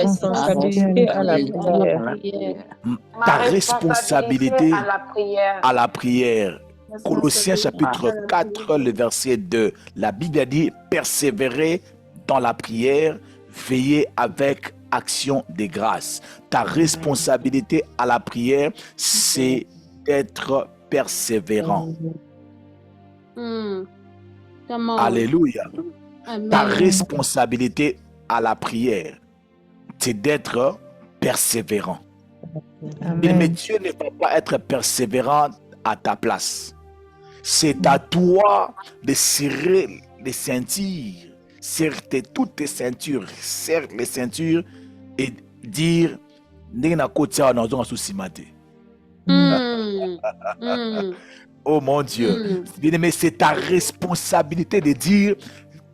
responsabilité à la prière. Ta responsabilité à la prière. Colossiens chapitre 4, le verset 2. La Bible a dit persévérer dans la prière, veiller avec action de grâce. Ta responsabilité à la prière, c'est d'être persévérant. Alléluia. Ta responsabilité à la prière, c'est d'être persévérant. Mais Dieu ne va pas être persévérant à ta place. C'est à toi de serrer les ceintures, serrer toutes tes ceintures, serrer les ceintures et dire oh mon Dieu, mais c'est ta responsabilité de dire,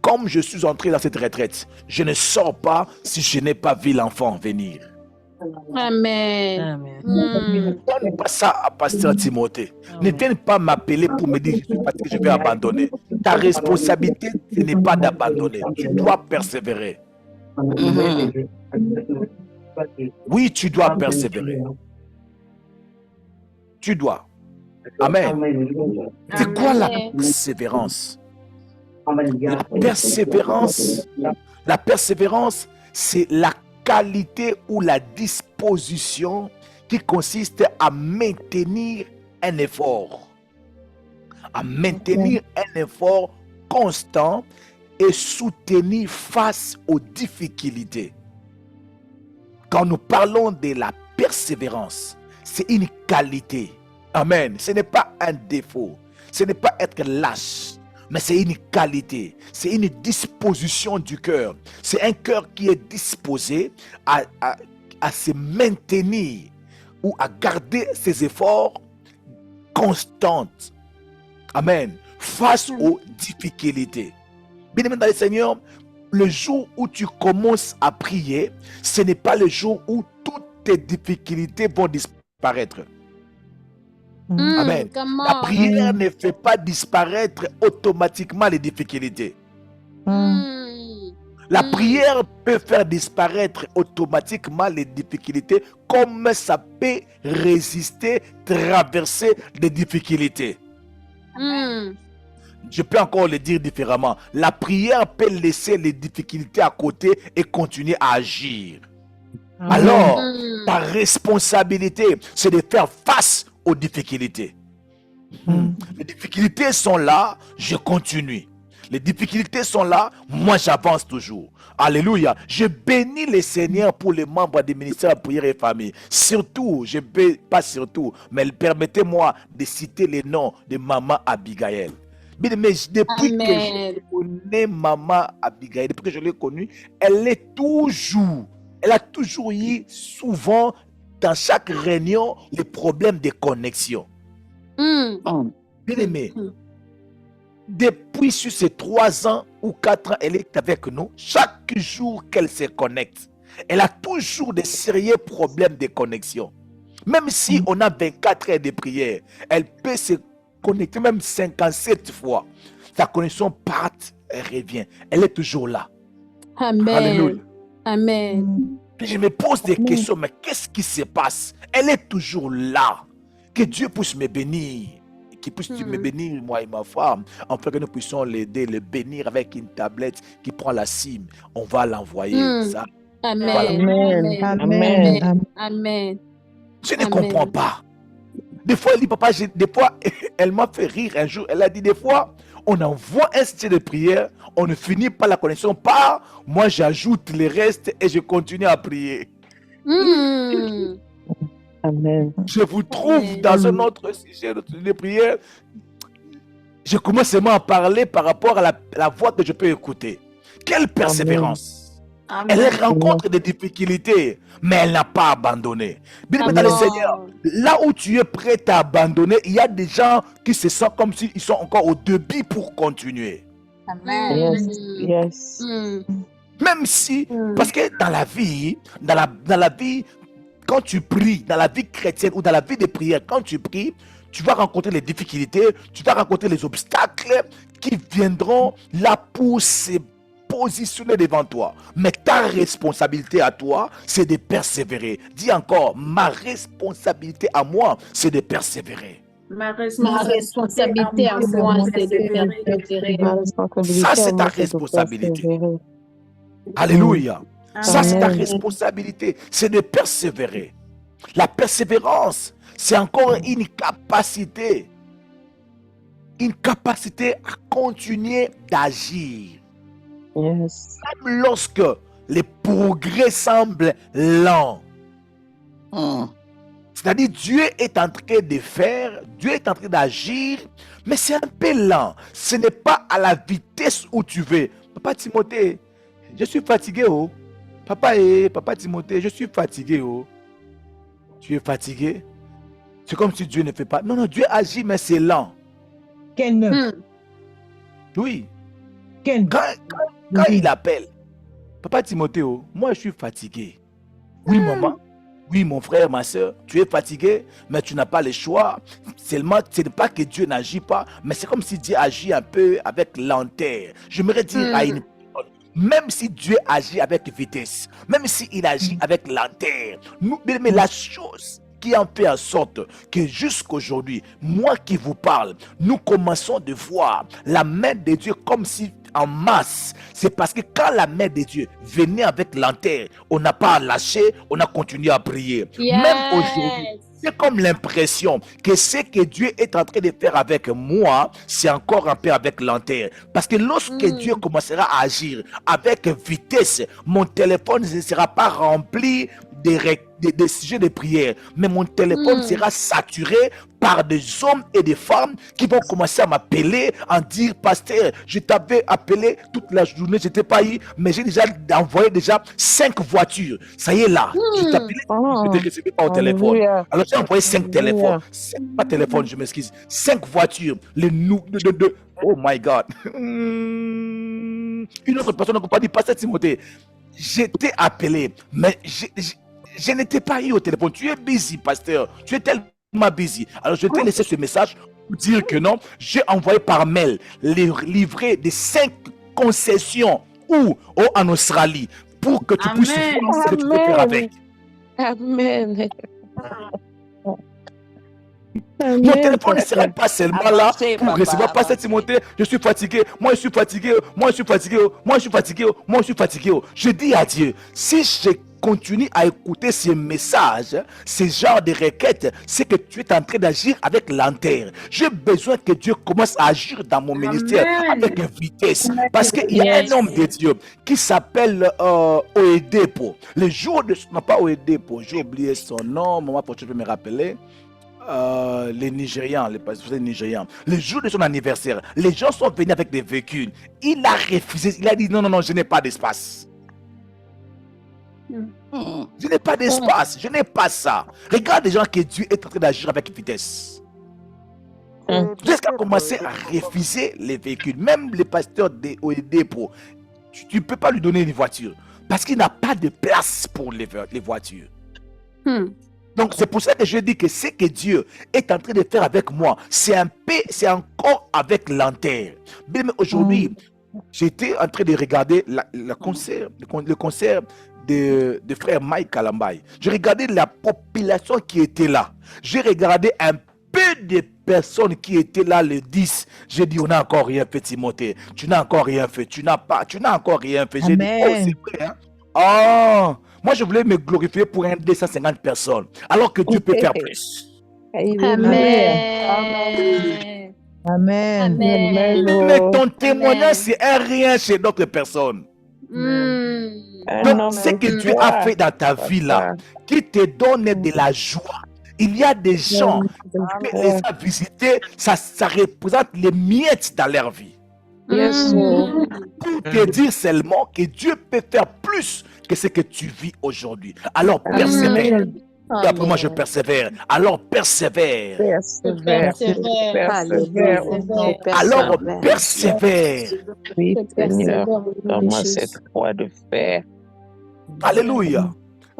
comme je suis entré dans cette retraite, je ne sors pas si je n'ai pas vu l'enfant venir. Amen. Ne donne pas ça à Pasteur Timothée. Ne viens pas m'appeler pour me dire que je vais abandonner. Ta responsabilité, ce n'est pas d'abandonner. Tu dois persévérer. Oui, tu dois persévérer. Tu dois. Amen. C'est quoi la persévérance? La persévérance, c'est la qualité ou la disposition qui consiste à maintenir un effort. À maintenir un effort constant et soutenu face aux difficultés. Quand nous parlons de la persévérance, c'est une qualité. Amen. Ce n'est pas un défaut. Ce n'est pas être lâche. Mais c'est une qualité, c'est une disposition du cœur. C'est un cœur qui est disposé à se maintenir ou à garder ses efforts constants. Amen. Face aux difficultés. Bien-aimé dans le Seigneur, le jour où tu commences à prier, ce n'est pas le jour où toutes tes difficultés vont disparaître. Amen. La prière ne fait pas disparaître automatiquement les difficultés. La prière peut faire disparaître automatiquement les difficultés comme ça peut résister, traverser des difficultés. Je peux encore le dire différemment. La prière peut laisser les difficultés à côté et continuer à agir. Alors, ta responsabilité, c'est de faire face aux difficultés. Les difficultés sont là, je continue. Les difficultés sont là, moi j'avance toujours. Alléluia. Je bénis le Seigneur pour les membres du ministère de prière et famille. Surtout, pas surtout, mais permettez-moi de citer les noms de Maman Abigail. Mais depuis que je connais Maman Abigail, depuis que je l'ai connue, elle a toujours eu souvent dans chaque réunion les problèmes de connexion. Bien aimé, depuis sur ces 3 ans ou 4 ans, elle est avec nous. Chaque jour qu'elle se connecte, elle a toujours des sérieux problèmes de connexion. Même si on a 24 heures de prière, elle peut se connecter même 57 fois. Sa connexion part, elle revient. Elle est toujours là. Amen. Alléluia. Amen. Puis je me pose des questions, mais qu'est-ce qui se passe? Elle est toujours là. Que Dieu puisse me bénir. Qu'il puisse me bénir, moi et ma femme. Afin que nous puissions l'aider, le bénir avec une tablette qui prend la cime. On va l'envoyer. Ça. Amen. Voilà. Amen. Amen. Amen. Amen. Je ne comprends pas. Des fois, elle dit, papa, des fois, elle m'a fait rire un jour. Elle a dit, des fois, on envoie un style de prière, on ne finit pas la connexion par, moi j'ajoute les restes et je continue à prier. Amen. Je vous trouve dans un autre sujet de prière. Je commence seulement à parler par rapport à la voix que je peux écouter. Quelle persévérance! Amen. Elle rencontre des difficultés, mais elle n'a pas abandonné. Bien dans le Seigneur, là où tu es prêt à abandonner, il y a des gens qui se sentent comme s'ils sont encore au début pour continuer. Amen. Yes. Même si, parce que dans la vie, quand tu pries, dans la vie chrétienne ou dans la vie de prière, quand tu pries, tu vas rencontrer les difficultés, tu vas rencontrer les obstacles qui viendront là pour positionné devant toi. Mais ta responsabilité à toi, c'est de persévérer. Dis encore, ma responsabilité à moi, c'est de persévérer. Ma responsabilité à moi, c'est de persévérer. Ma responsabilité Ça, à c'est ta moi, c'est de responsabilité. persévérer. Alléluia. Ça, c'est ta Amen. responsabilité. C'est de persévérer. La persévérance, c'est encore une capacité. Une capacité à continuer d'agir. Yes. Même lorsque les progrès semblent lents. C'est-à-dire, Dieu est en train de faire, Dieu est en train d'agir, mais c'est un peu lent. Ce n'est pas à la vitesse où tu veux. Papa Timothée, je suis fatigué, oh. Papa Timothée, je suis fatigué, oh. Tu es fatigué? C'est comme si Dieu ne fait pas. Non, non, Dieu agit, mais c'est lent. Oui. Quand il appelle, Papa Timothée, oh, moi je suis fatigué. Oui, maman. Oui, mon frère, ma soeur, tu es fatigué, mais tu n'as pas le choix. Seulement, ce n'est pas que Dieu n'agit pas, mais c'est comme si Dieu agit un peu avec lenteur. J'aimerais dire à une personne, même si Dieu agit avec vitesse, même s'il agit avec lenteur, mais la chose qui en fait en sorte que jusqu'aujourd'hui, moi qui vous parle, nous commençons de voir la main de Dieu comme si en masse. C'est parce que quand la main de Dieu venait avec lenteur, on n'a pas lâché, on a continué à prier. Même aujourd'hui, c'est comme l'impression que ce que Dieu est en train de faire avec moi, c'est encore un peu avec lenteur. Parce que lorsque Dieu commencera à agir avec vitesse, mon téléphone ne sera pas rempli des sujets de prière, mais mon téléphone sera saturé par des hommes et des femmes qui vont commencer à m'appeler, en dire, pasteur, je t'avais appelé toute la journée, je t'ai pas eu, mais j'ai déjà envoyé 5 voitures. Ça y est là, je t'appelais, je ne te recevais pas au téléphone. Alléluia. Alors j'ai envoyé 5 téléphones, Alléluia. pas téléphone, je m'excuse, 5 voitures, oh my God. Une autre personne n'a pas dit, pasteur Timothée, j'étais appelé, mais je n'étais pas eu au téléphone. Tu es busy, pasteur. Tu es tellement busy. Alors, je t'ai laissé ce message pour dire que non. J'ai envoyé par mail les livrets des 5 concessions en Australie pour que tu puisses voir ce que tu peux faire avec. Amen. Mon téléphone ne serait pas seulement là pour recevoir pasteur Timothée. Je suis fatigué. Moi, je suis fatigué. Moi, je suis fatigué. Moi, je suis fatigué. Moi, je suis fatigué. Je dis à Dieu, si je continue à écouter ces messages, ce genre de requêtes, c'est que tu es en train d'agir avec lenteur. J'ai besoin que Dieu commence à agir dans mon ministère avec vitesse. Parce qu'il y a un homme de Dieu qui s'appelle Oedepo. Le jour de... Non, pas Oedepo, j'ai oublié son nom. Maman, pour que tu peux me rappeler. Les Nigérians, les Nigérians, le jour de son anniversaire, les gens sont venus avec des véhicules. Il a refusé, il a dit non, non, non, je n'ai pas d'espace. Je n'ai pas d'espace, je n'ai pas ça. Regarde les gens que Dieu est en train d'agir avec vitesse. Jusqu'à commencer à refuser les véhicules. Même les pasteurs de Oedepo, tu ne peux pas lui donner une voiture parce qu'il n'a pas de place pour les voitures. Donc c'est pour ça que je dis que ce que Dieu est en train de faire avec moi, c'est encore avec lenteur. Mais aujourd'hui, j'étais en train de regarder le concert de frère Mike Kalambay. J'ai regardé la population qui était là. J'ai regardé un peu de personnes qui étaient là le 10. J'ai dit, on n'a encore rien fait, Timothée. Tu n'as encore rien fait. Tu n'as encore rien fait. J'ai dit, oh, c'est vrai, hein? Oh, moi je voulais me glorifier pour 250 personnes, alors que Dieu peut faire plus. Amen. Amen. Mais ton témoignage, c'est un rien chez d'autres personnes. Donc, ce que Dieu a fait dans ta vie là, qui te donne de la joie. Il y a des gens qui les a visités, ça représente les miettes dans leur vie. Pour te dire seulement que Dieu peut faire plus que ce que tu vis aujourd'hui. Alors persévère. Et après moi je persévère. Alors persévère. Alors persévère. Oui, Seigneur, donne-moi cette foi de fer. Alléluia.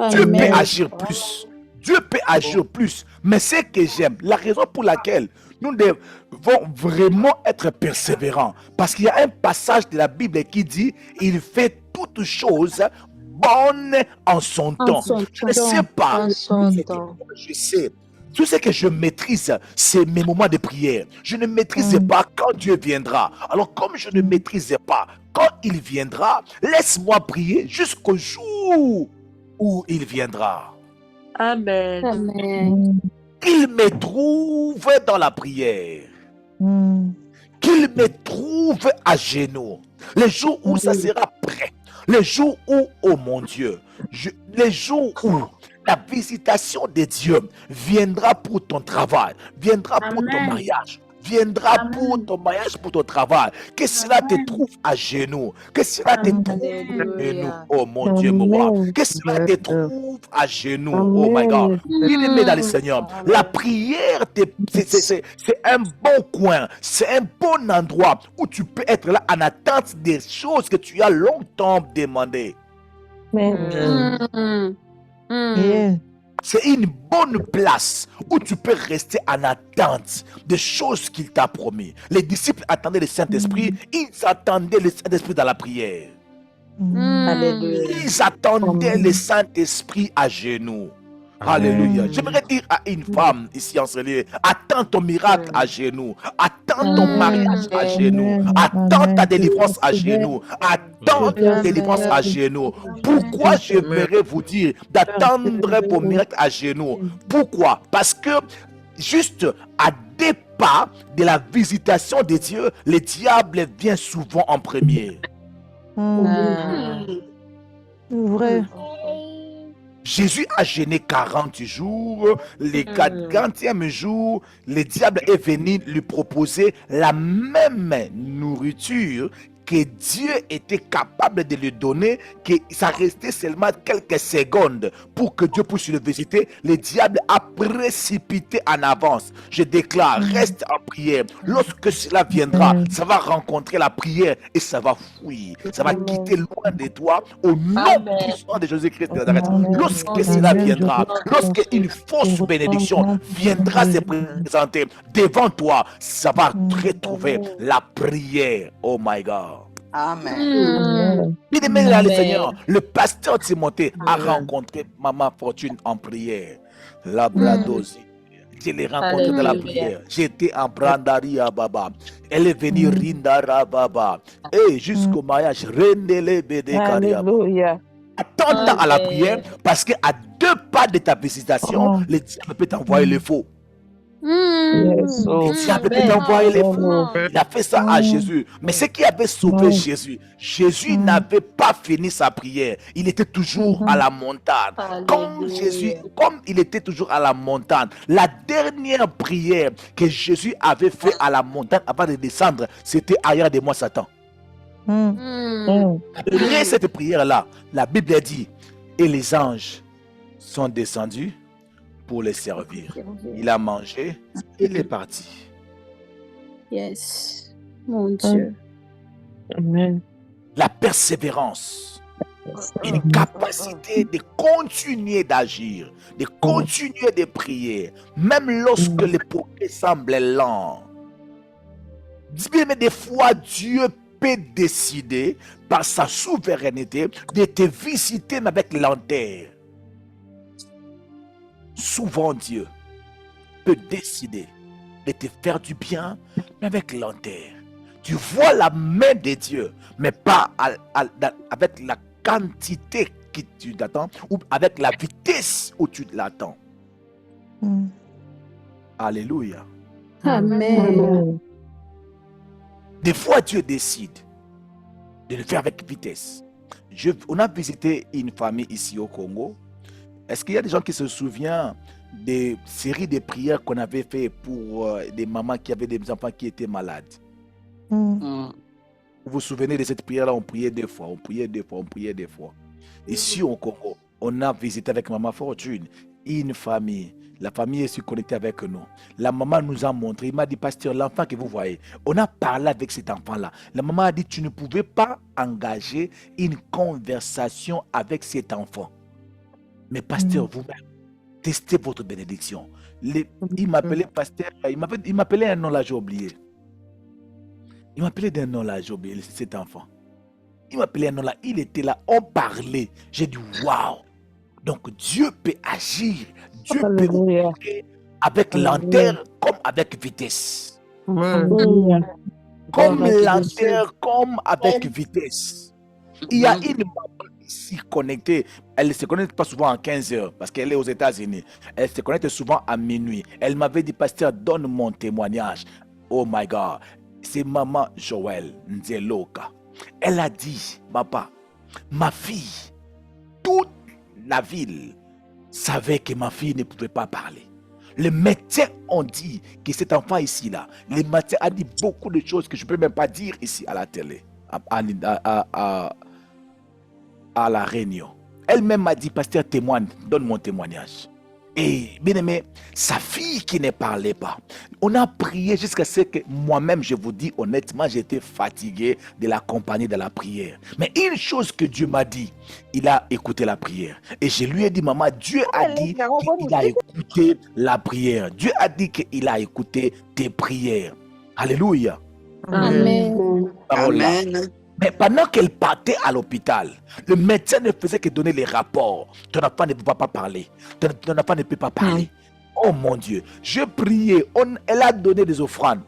Dieu peut agir plus. Dieu peut agir plus. Mais ce que j'aime, la raison pour laquelle nous devons vraiment être persévérants, parce qu'il y a un passage de la Bible qui dit, il fait toutes choses bonnes en son temps. Je ne sais pas. En son temps. Je sais. Tout ce que je maîtrise, c'est mes moments de prière. Je ne maîtrise pas quand Dieu viendra. Alors, comme je ne maîtrise pas quand il viendra, laisse-moi prier jusqu'au jour où il viendra. Amen. Amen. Qu'il me trouve dans la prière. Qu'il me trouve à genoux. Les jours où ça sera prêt. Les jours où, oh mon Dieu, les jours où la visitation de Dieu viendra pour ton travail, viendra pour ton mariage, viendra pour ton mariage, pour ton travail. Que cela te trouve à genoux. Que cela te trouve à genoux, oh mon Dieu, mon roi. Que cela te trouve à genoux, oh my God. Bien-aimé dans le Seigneur, la prière, c'est un bon coin, c'est un bon endroit où tu peux être là en attente des choses que tu as longtemps demandées. C'est une bonne place où tu peux rester en attente des choses qu'il t'a promis. Les disciples attendaient le Saint-Esprit, ils attendaient le Saint-Esprit dans la prière. Ils attendaient le Saint-Esprit à genoux. Alléluia. J'aimerais dire à une femme ici en Seigneur, attends ton miracle à genoux, attends ton mariage à genoux, attends ta délivrance à genoux, attends ta délivrance à genoux. Pourquoi j'aimerais vous dire d'attendre vos miracles à genoux? Pourquoi? Parce que juste à deux pas de la visitation de Dieu, le diable vient souvent en premier. Vrai. Jésus a jeûné 40 jours. Les 40e jour, le diable est venu lui proposer la même nourriture que Dieu était capable de lui donner, que ça restait seulement quelques secondes pour que Dieu puisse le visiter. Le diable a précipité en avance. Je déclare, reste en prière. Lorsque cela viendra, ça va rencontrer la prière et ça va fuir. Ça va quitter loin de toi au nom puissant de Jésus-Christ de Nazareth. Lorsque cela viendra, lorsque une fausse bénédiction viendra se présenter devant toi, ça va retrouver la prière. Oh my God. Amen. Bien-aimé dans le Seigneur, le pasteur Timothée a rencontré Maman Fortune en prière. La bradosi. Je l'ai rencontré dans la prière. J'étais en Brandaria Baba. Elle est venue Rindara Baba. Et jusqu'au mariage, Rendele Bede Karia. Alléluia. Attends à la prière parce qu'à deux pas de ta visitation, le diable peut t'envoyer le faux. Yes. Le diable peut t'envoyer les faux. Il a fait ça à Jésus. Mais ce qui avait sauvé Jésus, Jésus n'avait pas fini sa prière. Il était toujours à la montagne. Comme il était toujours à la montagne, la dernière prière que Jésus avait fait à la montagne avant de descendre, c'était ailleurs de moi Satan. Après cette prière-là, la Bible dit, et les anges sont descendus pour les servir. Il a mangé, il est parti. Yes. Mon Dieu. Amen. La persévérance, une capacité de continuer d'agir, de continuer de prier, même lorsque le progrès semble lent. Mais des fois, Dieu peut décider par sa souveraineté de te visiter avec lenteur. Souvent, Dieu peut décider de te faire du bien, mais avec lenteur. Tu vois la main de Dieu, mais pas avec la quantité que tu l'attends ou avec la vitesse où tu l'attends. Alléluia. Amen. Des fois, Dieu décide de le faire avec vitesse. On a visité une famille ici au Congo. Est-ce qu'il y a des gens qui se souviennent des séries de prières qu'on avait fait pour des mamans qui avaient des enfants qui étaient malades? Vous vous souvenez de cette prière-là? On priait deux fois, on priait deux fois, on priait deux fois. Ici au Congo, on a visité avec Maman Fortune une famille. La famille est connectée avec nous. La maman nous a montré, il m'a dit, pasteur, l'enfant que vous voyez, on a parlé avec cet enfant-là. La maman a dit, tu ne pouvais pas engager une conversation avec cet enfant. Mais pasteur, vous-même, tester votre bénédiction. Il m'appelait pasteur, il m'appelait un nom là, j'ai oublié. Il m'appelait d'un nom là, j'ai oublié, cet enfant. Il m'appelait un nom là, il était là, on parlait. J'ai dit, waouh! Donc Dieu peut agir, Dieu peut opérer avec lenteur comme avec vitesse. Comme lenteur comme avec vitesse. Il y a une maman ici connectée. Elle ne se connecte pas souvent à 15 heures parce qu'elle est aux États-Unis. Elle se connecte souvent à minuit. Elle m'avait dit, pasteur, donne mon témoignage. Oh my God. C'est maman Joël Nzeloka. Elle a dit, papa, ma fille, toute la ville savait que ma fille ne pouvait pas parler. Les médecins ont dit que cet enfant ici-là, les médecins ont dit beaucoup de choses que je ne peux même pas dire ici à la télé, à la réunion. Elle-même m'a dit, pasteur, témoigne, donne mon témoignage. Et bien aimé, sa fille qui ne parlait pas. On a prié jusqu'à ce que moi-même, je vous dis honnêtement, j'étais fatigué de l'accompagner de la prière. Mais une chose que Dieu m'a dit, il a écouté la prière. Et je lui ai dit, maman, Dieu a dit qu'il a écouté la prière. Dieu a dit qu'il a écouté tes prières. Alléluia. Amen. Amen. Mais pendant qu'elle partait à l'hôpital, le médecin ne faisait que donner les rapports. Ton enfant ne peut pas parler. Ton enfant ne peut pas parler. Oh mon Dieu. Je priais. Elle a donné des offrandes.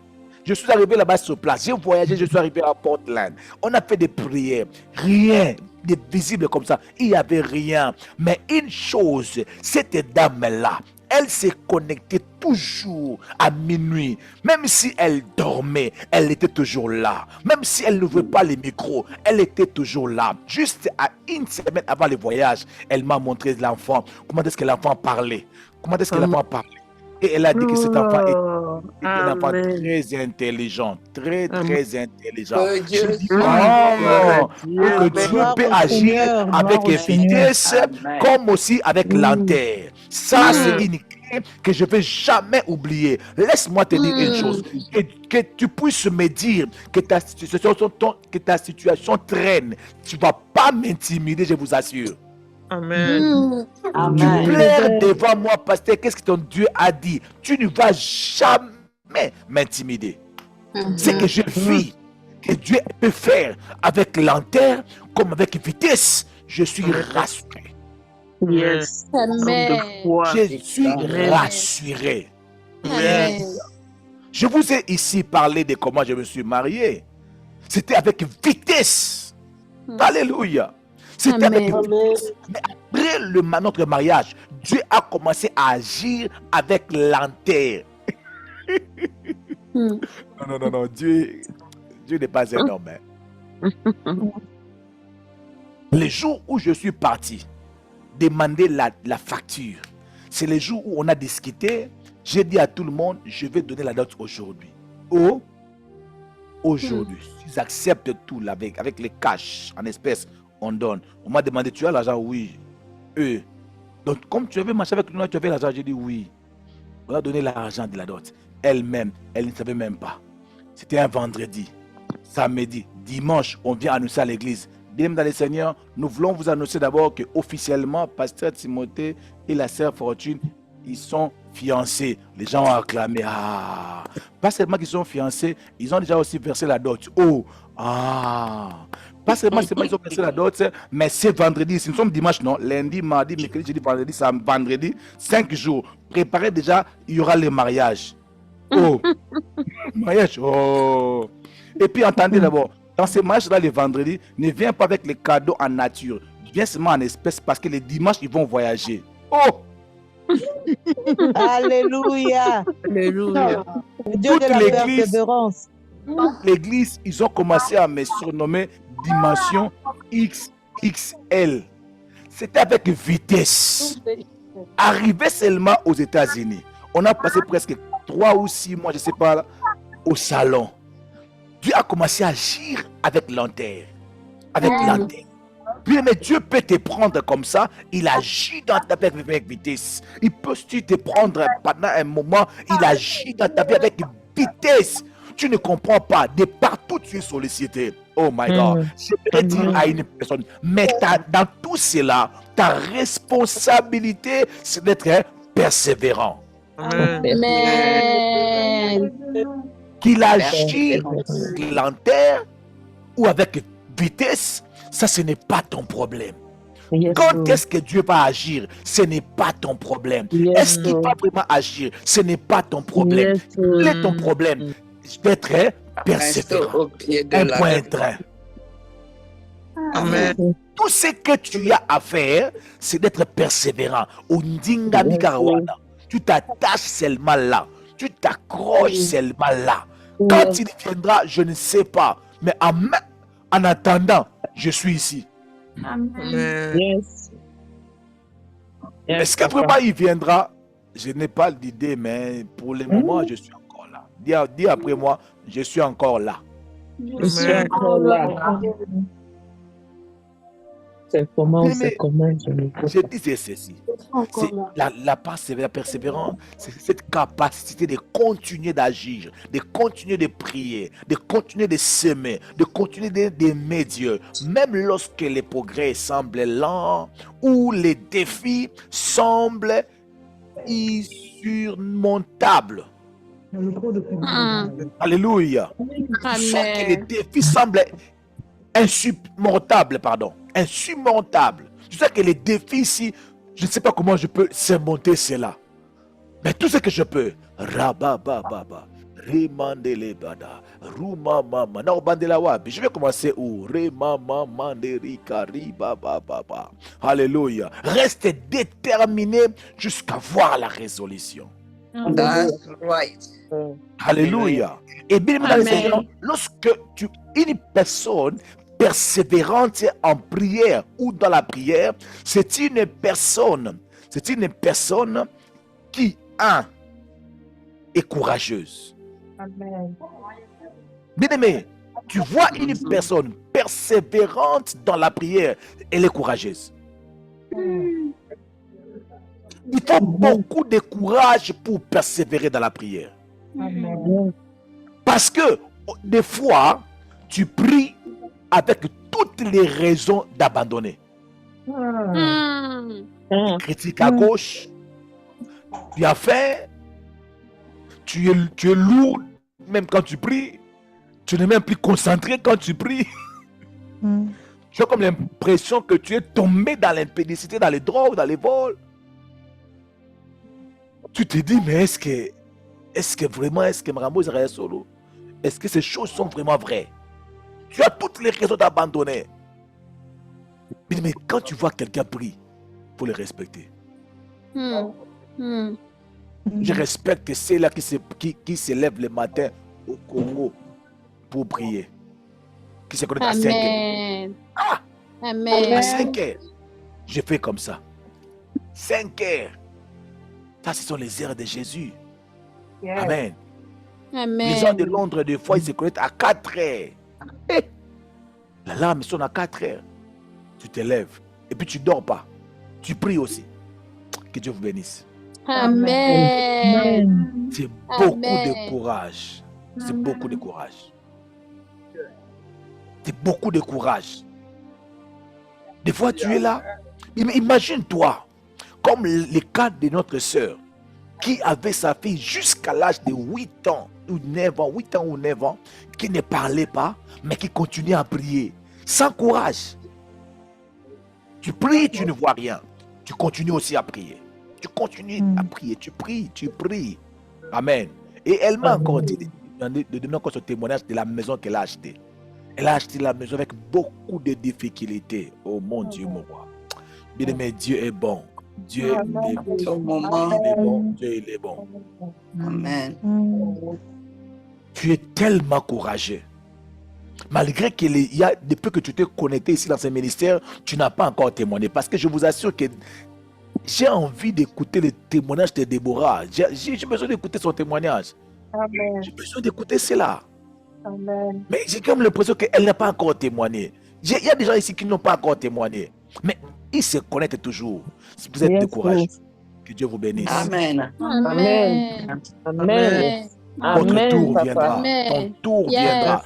Je suis arrivé là-bas sur place. J'ai voyagé, je suis arrivé à Portland. On a fait des prières. Rien de visible comme ça. Il n'y avait rien. Mais une chose, cette dame-là, elle s'est connectée toujours à minuit. Même si elle dormait, elle était toujours là. Même si elle n'ouvrait pas les micros, elle était toujours là. Juste à une semaine avant le voyage, elle m'a montré l'enfant. Comment est-ce que l'enfant parlait? Comment est-ce que l'enfant parlait? Et elle a dit que cet enfant est un enfant très intelligent. Très, très intelligent. Dieu, que Dieu peut agir avec vitesse comme aussi avec lenteur. Ça, c'est une clé que je ne vais jamais oublier. Laisse-moi te dire une chose. Que tu puisses me dire que ta situation traîne. Tu ne vas pas m'intimider, je vous assure. Amen. Tu plaires devant moi, pasteur. Qu'est-ce que ton Dieu a dit? Tu ne vas jamais m'intimider. C'est que je vis que Dieu peut faire avec lenteur comme avec vitesse. Je suis rassuré. Yes. Amen. Je suis rassuré. Amen. Je vous ai ici parlé de comment je me suis marié. C'était avec vitesse. Alléluia. C'était avec vitesse. Mais après notre mariage, Dieu a commencé à agir avec lenteur. Non. Dieu n'est pas un homme. Les jours où je suis parti demander la facture, c'est les jours où on a discuté. J'ai dit à tout le monde, je vais donner la dot aujourd'hui. Aujourd'hui, ils acceptent tout avec les cash en espèces, on donne. On m'a demandé, tu as l'argent? Oui. Donc, comme tu avais marché avec nous, tu avais l'argent? J'ai dit oui. On a donné l'argent de la dot. Elle-même, elle ne savait même pas. C'était un vendredi, samedi, dimanche, on vient annoncer à l'église. Bien dans le Seigneur, nous voulons vous annoncer d'abord que officiellement, pasteur Timothée et la sœur Fortune, ils sont fiancés. Les gens ont acclamé. Ah, pas seulement qu'ils sont fiancés, ils ont déjà aussi versé la dot. Pas seulement ils ont versé la dot, mais c'est vendredi. Si nous sommes dimanche, non, lundi, mardi, mercredi, jeudi, vendredi, c'est vendredi, 5 jours. Préparez déjà, il y aura le mariage. Mariage. Et puis entendez d'abord, dans ces mariages-là, le vendredi, ne viens pas avec les cadeaux en nature. Viens seulement en espèces parce que les dimanches, ils vont voyager. Alléluia. Alléluia. Dieu de la persévérance. L'église, ils ont commencé à me surnommer Dimension XXL. C'était avec vitesse. Arrivé seulement aux États-Unis, on a passé presque 3 ou 6 mois, je ne sais pas, au salon. Dieu a commencé à agir avec lenteur. Avec lenteur. Puis, mais Dieu peut te prendre comme ça, il agit dans ta vie avec vitesse. Il peut aussi te prendre pendant un moment, il agit dans ta vie avec vitesse. Tu ne comprends pas, de partout tu es sollicité. Oh my God. Je vais dire à une personne, mais dans tout cela, ta responsabilité, c'est d'être persévérant. Amen. Amen. Qu'il agit Persévérance. lenteur ou avec vitesse, ça ce n'est pas ton problème. Yes, Quand Lord. est-ce que Dieu va agir, ce n'est pas ton problème. Yes, Est-ce qu'il Lord. va vraiment agir, ce n'est pas ton problème. Yes, Quel est ton Lord. problème? D'être Reste persévérant. au pied de Un la point, un croix. train. Amen. Tout ce que tu as à faire, c'est d'être persévérant. Ondinga Yes, Bikarowana. Tu t'attaches seulement là. Tu t'accroches seulement là. Quand Yes. il viendra, je ne sais pas. Mais en attendant, je suis ici. Amen. Yes. Yes, Est-ce que Papa. vraiment il viendra? Je n'ai pas d'idée, mais pour le moment, je suis encore là. Dis après moi, je suis encore là. Je suis encore là. C'est comment, Mais- c'est comment, je ne sais Je pas. dis c'est ceci. C'est la persévérance, c'est cette capacité de continuer d'agir, de continuer de prier, de continuer de semer, de continuer d'aimer Dieu, même lorsque les progrès semblent lents ou les défis semblent insurmontables. Alléluia. Tu sens que les défis semblent insurmontables, Tu sais que les défis ici, je ne sais pas comment je peux surmonter cela. Mais tout ce que je peux, Rabababa, Rimandelebada, Rumamama, Naobandelawabi. Je vais commencer où? Remamamanderika, Ribababa. Alléluia. Reste déterminé jusqu'à voir la résolution. That's right. Alléluia. Et bien, mesdames et Amen. seigneurs, lorsque une personne persévérante en prière ou dans la prière, c'est une personne qui, est courageuse. Bien aimé, tu vois une personne persévérante dans la prière, elle est courageuse. Il faut beaucoup de courage pour persévérer dans la prière. Parce que des fois, tu pries avec toutes les raisons d'abandonner. Tu critiques à gauche, tu as faim, tu es lourd même quand tu pries, tu n'es même plus concentré quand tu pries. Tu as comme l'impression que tu es tombé dans l'impédicité, dans les drogues, dans les vols. Tu te dis, mais est-ce que vraiment, est-ce que Marambo Israël Solo, est-ce que ces choses sont vraiment vraies? Tu as toutes les raisons d'abandonner. Mais quand tu vois quelqu'un prier, il faut le respecter. Je respecte ceux-là qui se lèvent le matin au Congo pour prier. Qui se connectent à 5 heures. Amen. À Amen. 5 heures. Je fais comme ça. 5 heures. Ça, ce sont les heures de Jésus. Amen. Les gens de Amen. Londres, des fois, ils se connectent à 4 heures. L'alarme sonne à 4 heures. Tu te lèves. Et puis tu ne dors pas. Tu pries aussi. Que Dieu vous bénisse. Amen. C'est beaucoup Amen. de courage. C'est beaucoup de courage. C'est beaucoup de courage. Des fois, tu es là. Imagine-toi, comme le cas de notre sœur, qui avait sa fille jusqu'à l'âge de 8 ans ou 9 ans, 8 ans ou 9 ans, qui ne parlait pas, mais qui continuait à prier, sans courage. Tu pries, tu ne vois rien. Tu continues aussi à prier. Tu continues à prier, tu pries. Amen. Et elle m'a encore dit de donner encore ce témoignage de la maison qu'elle a achetée. Elle a acheté la maison avec beaucoup de difficultés. Oh mon Dieu, mon roi. Bien aimé, Dieu est bon. Dieu est bon. Au moment. Il est bon. Dieu, il est bon. Amen. Tu es tellement courageux. Malgré qu'il y a, depuis que tu t'es connecté ici dans ce ministère, tu n'as pas encore témoigné. Parce que je vous assure que j'ai envie d'écouter le témoignage de Déborah. J'ai besoin d'écouter son témoignage. J'ai besoin d'écouter cela. Mais j'ai comme l'impression qu'elle n'a pas encore témoigné. Il y a des gens ici qui n'ont pas encore témoigné. Mais ils se connectent toujours. Si vous êtes découragés, que Dieu vous bénisse. Amen. Amen. Amen. Votre Amen, tour papa. viendra. Amen. Ton tour Yes. viendra.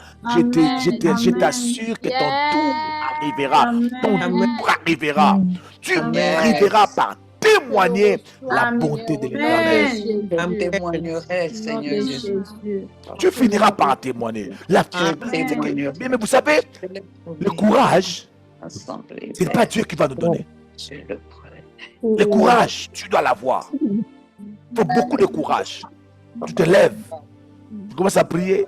Je t'assure que ton tour arrivera. Ton tour arrivera. Tu arriveras par tes témoigner la Amen. bonté de Amen. l'Éternel. J'en témoignerai, Nom Seigneur de Jésus. Jésus. Tu finiras par témoigner. Je témoignerai. Mais vous savez, le courage, Assemblée, ce n'est pas Dieu qui va nous donner. je le prie. Le courage, tu dois l'avoir. Il faut beaucoup de courage. Tu te lèves, tu commences à prier.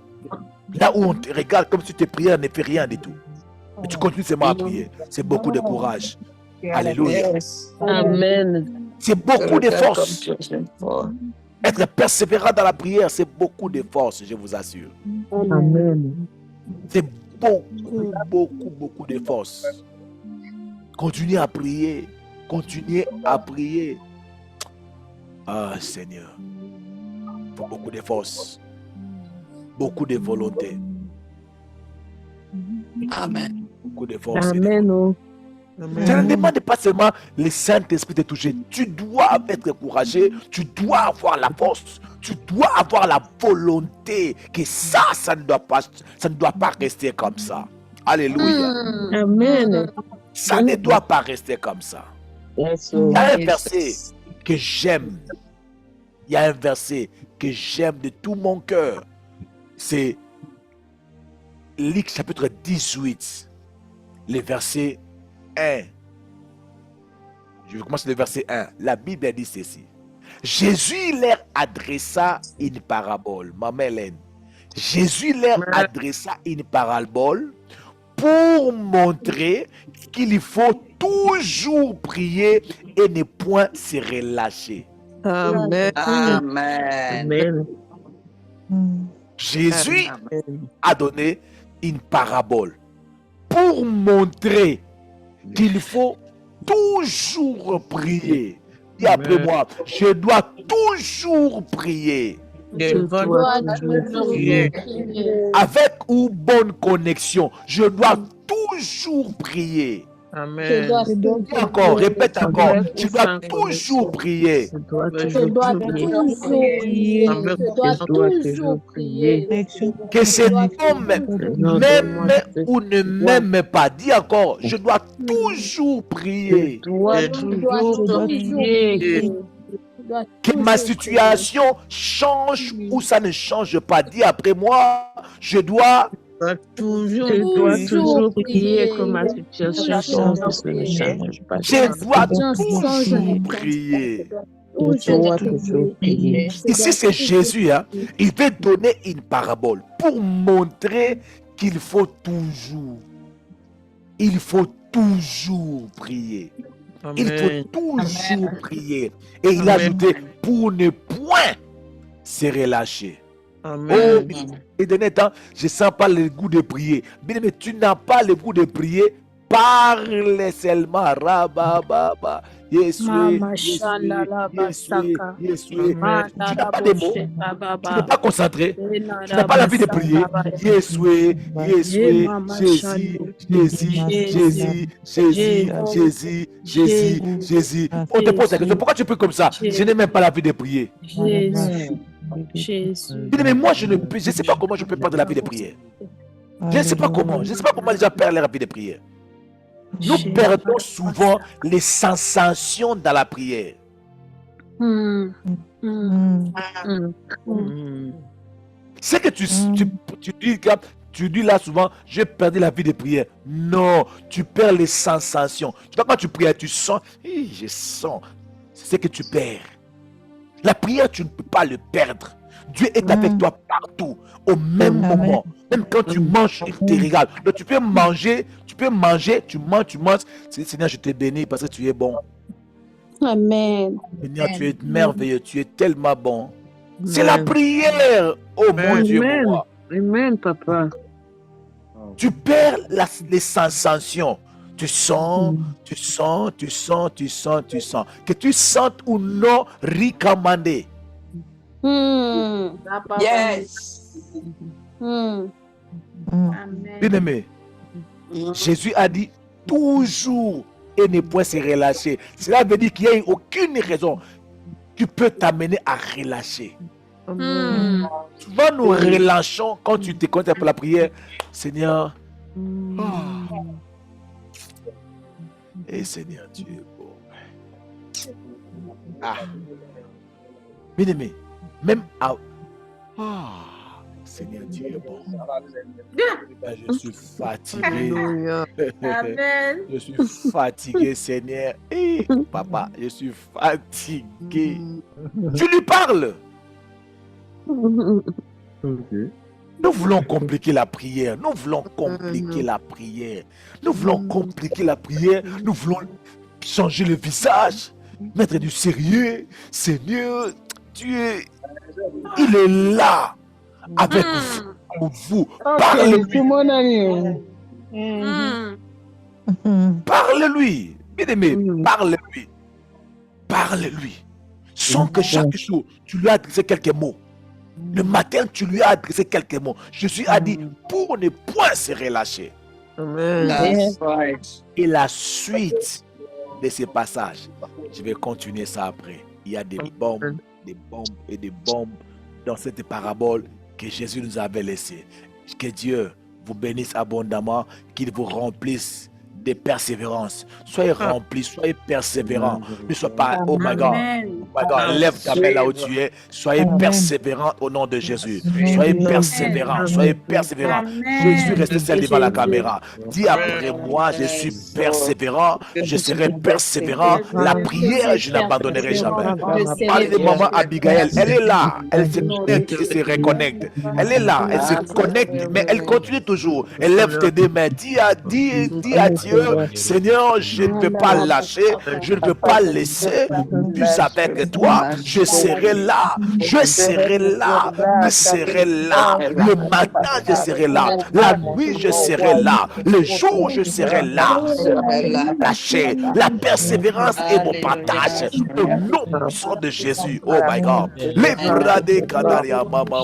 Là où on te regarde comme si tes prières ne fait rien du tout. Et tu continues seulement à prier. C'est beaucoup de courage. Alléluia. Yes. Amen. C'est beaucoup de force. Comme Dieu fort. Être persévérant dans la prière, c'est beaucoup de force, je vous assure. Amen. C'est beaucoup de force. Continuez à prier. Continuez à prier. Ah, Seigneur. Il faut beaucoup de force. Beaucoup de volonté. Amen. Beaucoup de force. Amen. Oh. Ça ne demande pas seulement le Saint-Esprit de toucher. Tu dois être courageux, tu dois avoir la force, tu dois avoir la volonté que ça ne doit pas rester comme ça. Alléluia. Amen. Ça ne doit pas rester comme ça. Yes, Il oh. y a un verset que j'aime. Il y a un verset que j'aime de tout mon cœur. C'est Luc chapitre 18, le verset 1. Je vais commencer le verset 1. La Bible dit ceci. Jésus leur adressa une parabole. Maman Hélène. Jésus leur adressa une parabole pour montrer qu'il faut toujours prier et ne point se relâcher. Amen. Amen. Amen. Jésus a donné une parabole pour montrer qu'il faut toujours prier. Dis après moi, je dois toujours prier. Je dois toujours prier. Avec ou bonne connexion, je dois toujours prier. Amen. Encore, répète encore, je dois toujours prier. Je dois Je dois toujours prier. Je dois toujours prier. Que cet homme m'aime ou ne m'aime pas, dis encore, je dois toujours prier. Je dois Je dois toujours toujours prier. prier. Je dois Que ma situation change ou ça ne change pas, dis après moi, je dois Je dois toujours prier que ma situation change ou ça ne change pas. Je dois toujours prier. Je dois toujours prier. Ici, c'est Jésus. Hein? Il veut donner une parabole pour montrer qu'il faut toujours prier. Il faut toujours prier. Et il a ajouté pour ne point se relâcher. Oh, et de temps, je ne sens pas le goût de prier. Bien, mais tu n'as pas le goût de prier. Parle seulement. Rabababa. Mama Shandala Basaka. Tu n'as pas de mots. Tu n'es pas concentré. Tu n'as pas l'envie de prier. Jésus, Jésus. On te pose la question. Pourquoi tu pries comme ça? Je n'ai même pas l'envie de prier. Jésus. Mais moi, je ne sais pas comment je peux perdre la vie de prière. Je ne sais pas comment. Je ne sais pas comment les gens perdent leur vie de prière. Nous perdons souvent les sensations dans la prière. C'est que tu dis là souvent, j'ai perdu la vie de prière. Non, tu perds les sensations. Tu vois, quand tu pries, tu sens, je sens. C'est ce que tu perds. La prière, tu ne peux pas le perdre. Dieu est avec toi partout, au même moment. Même quand tu manges, il te regarde. Donc tu peux manger, tu manges. Seigneur, je te bénis parce que tu es bon. Amen. Seigneur, tu es merveilleux, tu es tellement bon. C'est la prière. Oh mon Dieu, mon roi. Amen, papa. Tu perds les sensations. Tu sens. Que tu sentes ou non recommandé. Yes. Bien-aimé, Jésus a dit toujours et ne point se relâcher. Cela veut dire qu'il n'y a aucune raison qui peut t'amener à relâcher. Souvent nous relâchons quand tu te comptes pour la prière. Seigneur, et Seigneur, tu es beau. Ah, bien aimé, même à... Ah, Seigneur Dieu est bon. Ben, je suis fatigué. Alléluia. Amen. Je suis fatigué, Seigneur. Eh, papa, je suis fatigué. Tu lui parles. Nous voulons compliquer la prière. Nous voulons compliquer la prière. Nous voulons compliquer la prière. Nous voulons changer le visage, mettre du sérieux. Seigneur, Dieu, il est là avec vous. Parlez-lui. mon ami. Parle-lui. Bien aimé, parle-lui. Parle-lui. Sans que chaque jour, tu lui adresses quelques mots. Le matin, tu lui as adressé quelques mots. Jésus a dit, pour ne point se relâcher. Amen. That's right. Et la suite de ces passages, je vais continuer ça après. Il y a des bombes et des bombes dans cette parabole que Jésus nous avait laissée. Que Dieu vous bénisse abondamment, qu'il vous remplisse de persévérance. Soyez remplis, soyez persévérants. Ne sois pas, oh my God, Amen. oh my God, lève ta main là où tu es. Soyez persévérants au nom de Jésus. Soyez persévérants, soyez persévérants. Jésus reste seul devant la caméra. Dis après moi, je suis persévérant, je serai persévérant. La prière, je n'abandonnerai jamais. Parlez de maman Abigail, elle est là, elle se connecte et se reconnecte. Elle est là, elle se connecte, mais elle continue toujours. Elle lève tes deux mains, dis à Dieu, Seigneur, je ne peux pas lâcher, je ne peux pas laisser, plus avec toi, je serai là, je serai là, je serai là, le matin je serai là, la nuit je serai là, le jour je serai là. Lâcher, la persévérance est mon partage, au nom puissant de Jésus, oh my God. Les bras des Canaria, maman.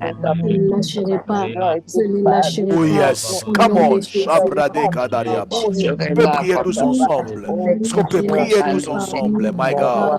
Je ne lâcherai pas. Je ne lâcherai Oh pas. yes, come on, Shabrade Kadariaba. On peut prier tous ensemble. Est-ce qu'on peut prier tous ensemble, my God?